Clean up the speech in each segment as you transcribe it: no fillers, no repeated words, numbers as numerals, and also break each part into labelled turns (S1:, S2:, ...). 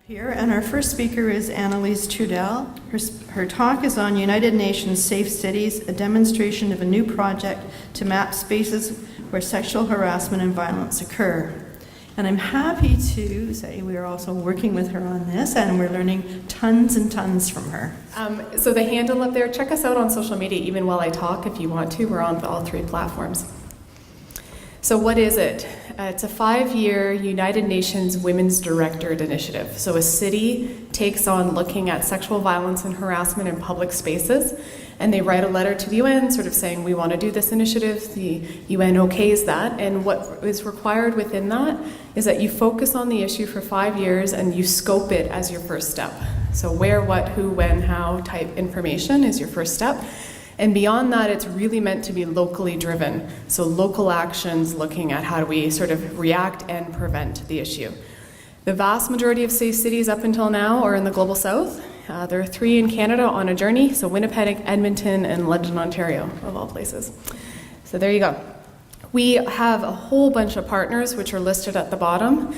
S1: Here, and our first speaker is AnnaLise Trudel. Her talk is on United Nations Safe Cities, a demonstration of a new project to map spaces where sexual harassment and violence occur. And I'm happy to say we are also working with her on this, and we're learning tons and tons from her.
S2: So the handle up there, check us out on social media even while I talk if you want to. We're on all three platforms. So what is it? It's a 5-year United Nations Women's Directorate Initiative. So a city takes on looking at sexual violence and harassment in public spaces, and they write a letter to the UN sort of saying, we want to do this initiative. The UN okays that, and what is required within that is that you focus on the issue for 5 years and you scope it as your first step. So where, what, who, when, how type information is your first step. And beyond that, it's really meant to be locally driven. So local actions looking at how do we sort of react and prevent the issue. The vast majority of safe cities up until now are in the Global South. There are 3 in Canada on a journey, so Winnipeg, Edmonton, and London, Ontario, of all places. So there you go. We have a whole bunch of partners which are listed at the bottom.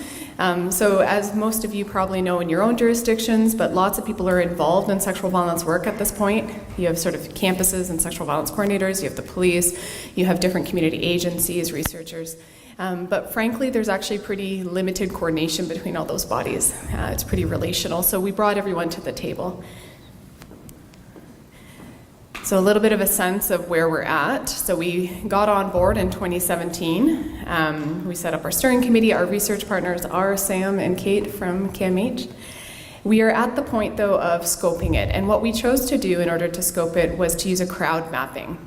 S2: So as most of you probably know in your own jurisdictions, but lots of people are involved in sexual violence work at this point. You have sort of campuses and sexual violence coordinators, you have the police, you have different community agencies, researchers. But frankly, there's actually pretty limited coordination between all those bodies. It's pretty relational, so we brought everyone to the table. So a little bit of a sense of where we're at. So we got on board in 2017. We set up our steering committee. Our research partners are Sam and Kate from CAMH. We are at the point, though, of scoping it. And what we chose to do in order to scope it was to use a crowd mapping.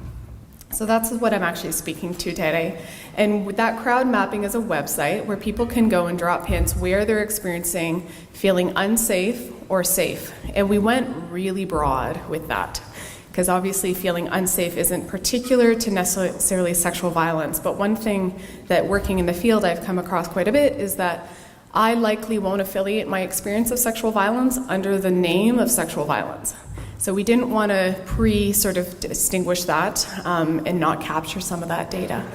S2: So that's what I'm actually speaking to today. And that crowd mapping is a website where people can go and drop hints where they're experiencing feeling unsafe or safe. And we went really broad with that, because obviously feeling unsafe isn't particular to necessarily sexual violence. But one thing that working in the field I've come across quite a bit is that I likely won't affiliate my experience of sexual violence under the name of sexual violence. So we didn't want to sort of distinguish that and not capture some of that data.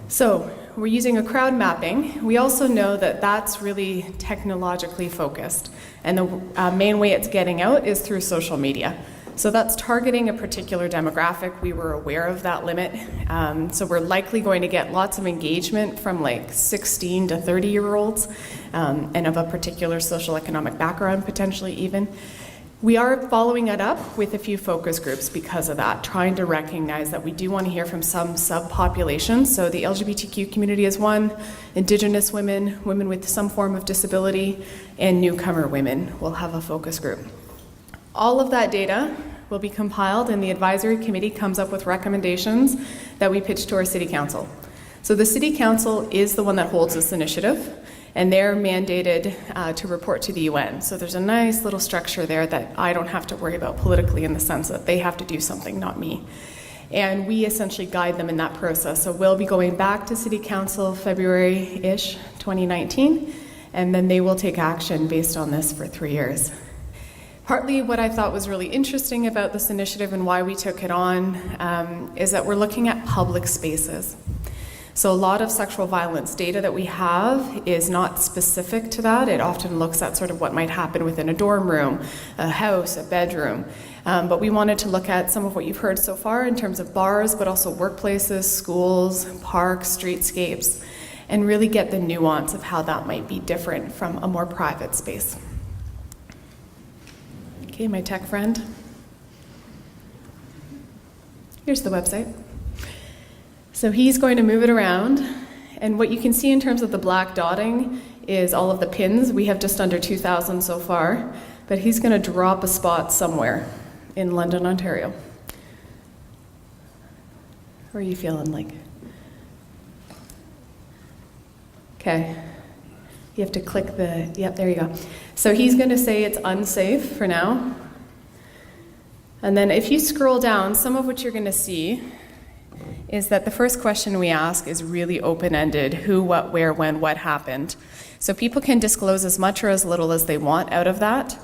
S2: So we're using a crowd mapping. We also know that that's really technologically focused. And the main way it's getting out is through social media. So that's targeting a particular demographic. We were aware of that limit. So we're likely going to get lots of engagement from like 16 to 30-year-olds and of a particular social economic background, potentially even. We are following it up with a few focus groups because of that, trying to recognize that we do want to hear from some subpopulations. So the LGBTQ community is one, Indigenous women, women with some form of disability, and newcomer women will have a focus group. All of that data will be compiled, and the advisory committee comes up with recommendations that we pitch to our city council. So the city council is the one that holds this initiative, and they're mandated to report to the UN. So there's a nice little structure there that I don't have to worry about politically, in the sense that they have to do something, not me. And we essentially guide them in that process. So we'll be going back to city council February-ish 2019, and then they will take action based on this for 3 years. Partly what I thought was really interesting about this initiative and why we took it on is that we're looking at public spaces. So a lot of sexual violence data that we have is not specific to that. It often looks at sort of what might happen within a dorm room, a house, a bedroom. But we wanted to look at some of what you've heard so far in terms of bars, but also workplaces, schools, parks, streetscapes, and really get the nuance of how that might be different from a more private space. Okay, my tech friend. Here's the website. So he's going to move it around, and what you can see in terms of the black dotting is all of the pins. We have just under 2,000 so far, but he's going to drop a spot somewhere in London, Ontario. How are you feeling like? Okay. You have to click yep, there you go. So he's going to say it's unsafe for now. And then if you scroll down, some of what you're going to see is that the first question we ask is really open-ended: who, what, where, when, what happened. So people can disclose as much or as little as they want out of that.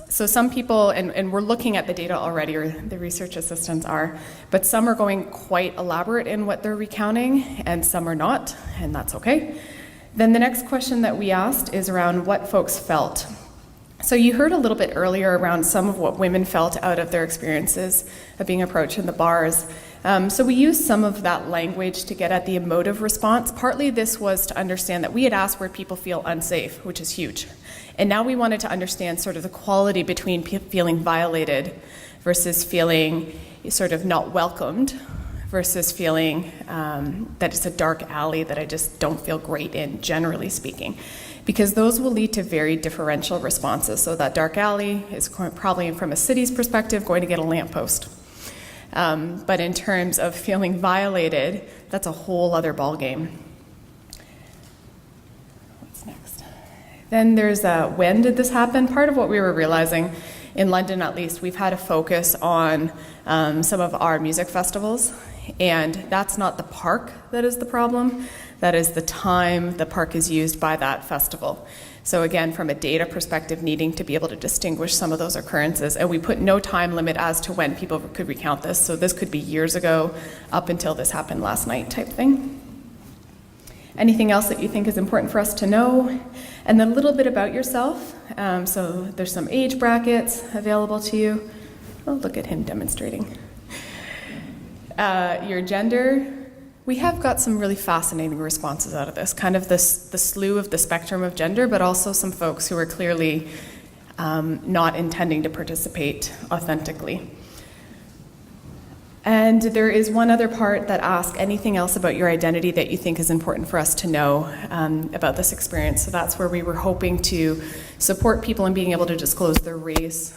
S2: So some people, and we're looking at the data already, or the research assistants are, but some are going quite elaborate in what they're recounting, and some are not, and that's okay. Then the next question that we asked is around what folks felt. So you heard a little bit earlier around some of what women felt out of their experiences of being approached in the bars. So we used some of that language to get at the emotive response. Partly this was to understand that we had asked where people feel unsafe, which is huge. And now we wanted to understand sort of the quality between feeling violated versus feeling sort of not welcomed versus feeling that it's a dark alley that I just don't feel great in, generally speaking. Because those will lead to very differential responses. So that dark alley is probably, from a city's perspective, going to get a lamppost. But in terms of feeling violated, that's a whole other ballgame. What's next? Then there's when did this happen? Part of what we were realizing, in London at least, we've had a focus on some of our music festivals. And that's not the park that is the problem. That is the time the park is used by that festival. So again, from a data perspective, needing to be able to distinguish some of those occurrences. And we put no time limit as to when people could recount this. So this could be years ago, up until this happened last night type thing. Anything else that you think is important for us to know? And then a little bit about yourself. So there's some age brackets available to you. Oh, look at him demonstrating. Your gender. We have got some really fascinating responses out of this, kind of the slew of the spectrum of gender, but also some folks who are clearly not intending to participate authentically. And there is one other part that asks anything else about your identity that you think is important for us to know about this experience. So that's where we were hoping to support people in being able to disclose their race,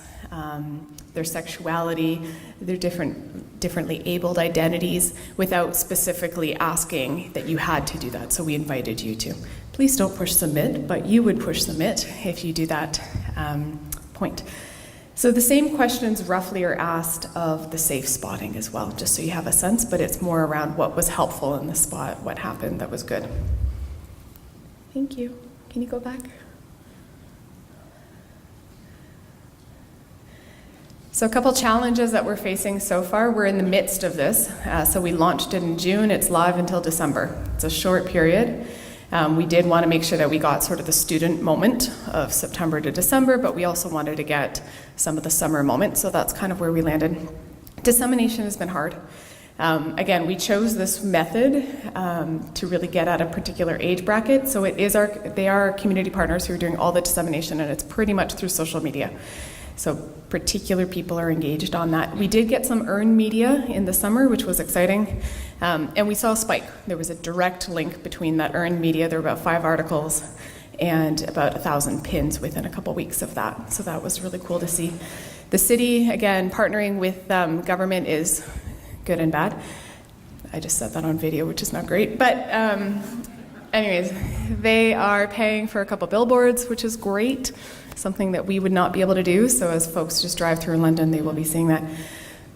S2: their sexuality, their differently abled identities without specifically asking that you had to do that. So we invited you to. Please don't push submit, but you would push submit if you do that point. So the same questions roughly are asked of the safe spotting as well, just so you have a sense, but it's more around what was helpful in the spot, what happened that was good. Thank you. Can you go back? So a couple challenges that we're facing so far. We're in the midst of this. So we launched it in June. It's live until December. It's a short period. We did want to make sure that we got sort of the student moment of September to December, but we also wanted to get some of the summer moment. So that's kind of where we landed. Dissemination has been hard. Again, we chose this method to really get at a particular age bracket. So they are our community partners who are doing all the dissemination, and it's pretty much through social media. So particular people are engaged on that. We did get some earned media in the summer, which was exciting. And we saw a spike. There was a direct link between that earned media. There were about 5 articles and about 1,000 pins within a couple weeks of that. So that was really cool to see. The city, again, partnering with government is good and bad. I just said that on video, which is not great. But anyways, they are paying for a couple billboards, which is great. Something that we would not be able to do. So as folks just drive through London, they will be seeing that.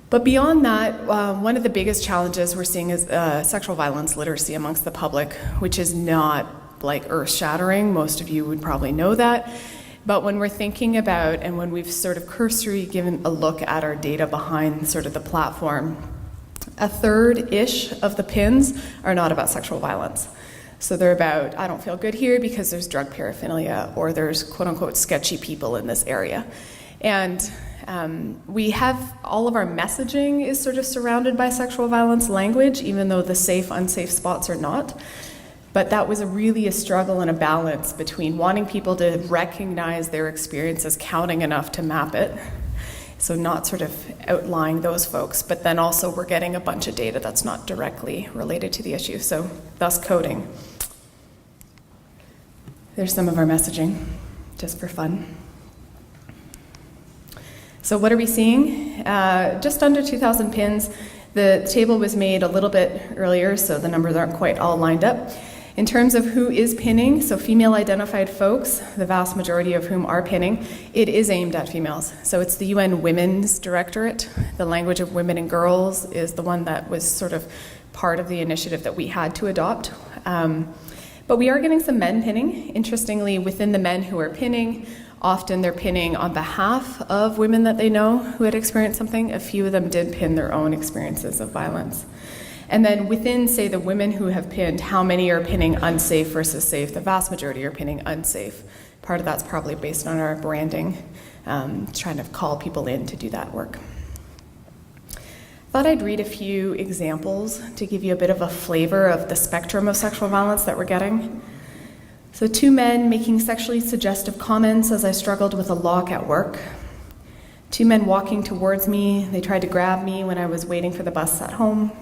S2: But beyond that, one of the biggest challenges we're seeing is sexual violence literacy amongst the public, which is not like earth-shattering. Most of you would probably know that. But when we're thinking about, and when we've sort of cursory given a look at our data behind sort of the platform, a third-ish of the pins are not about sexual violence. So they're about, I don't feel good here because there's drug paraphernalia, or there's quote-unquote sketchy people in this area. And we have, all of our messaging is sort of surrounded by sexual violence language, even though the safe, unsafe spots are not. But that was really a struggle and a balance between wanting people to recognize their experience as counting enough to map it, so not sort of outlying those folks, but then also we're getting a bunch of data that's not directly related to the issue, so thus coding. There's some of our messaging, just for fun. So what are we seeing? Just under 2,000 pins. The table was made a little bit earlier, so the numbers aren't quite all lined up. In terms of who is pinning, so female-identified folks, the vast majority of whom are pinning, it is aimed at females. So it's the UN Women's Directorate. The language of women and girls is the one that was sort of part of the initiative that we had to adopt. But we are getting some men pinning. Interestingly, within the men who are pinning, often they're pinning on behalf of women that they know who had experienced something. A few of them did pin their own experiences of violence. And then within, say, the women who have pinned, how many are pinning unsafe versus safe? The vast majority are pinning unsafe. Part of that's probably based on our branding, trying to call people in to do that work. Thought I'd read a few examples to give you a bit of a flavor of the spectrum of sexual violence that we're getting. So 2 men making sexually suggestive comments as I struggled with a lock at work. 2 men walking towards me. They tried to grab me when I was waiting for the bus at home.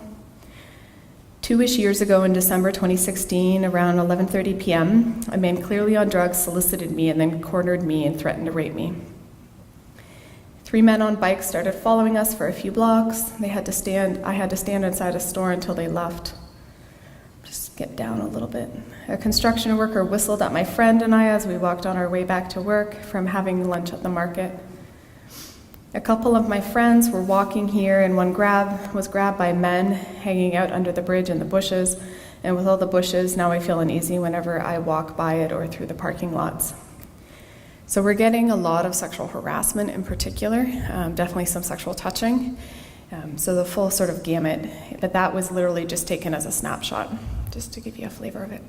S2: 2-ish years ago in December 2016, around 11:30 p.m., a man clearly on drugs solicited me and then cornered me and threatened to rape me. 3 men on bikes started following us for a few blocks. I had to stand inside a store until they left. Just get down a little bit. A construction worker whistled at my friend and I as we walked on our way back to work from having lunch at the market. A couple of my friends were walking here, and one was grabbed by men hanging out under the bridge in the bushes. And with all the bushes, now I feel uneasy whenever I walk by it or through the parking lots. So we're getting a lot of sexual harassment in particular, definitely some sexual touching. So the full sort of gamut, but that was literally just taken as a snapshot, just to give you a flavor of it.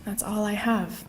S2: That's all I have.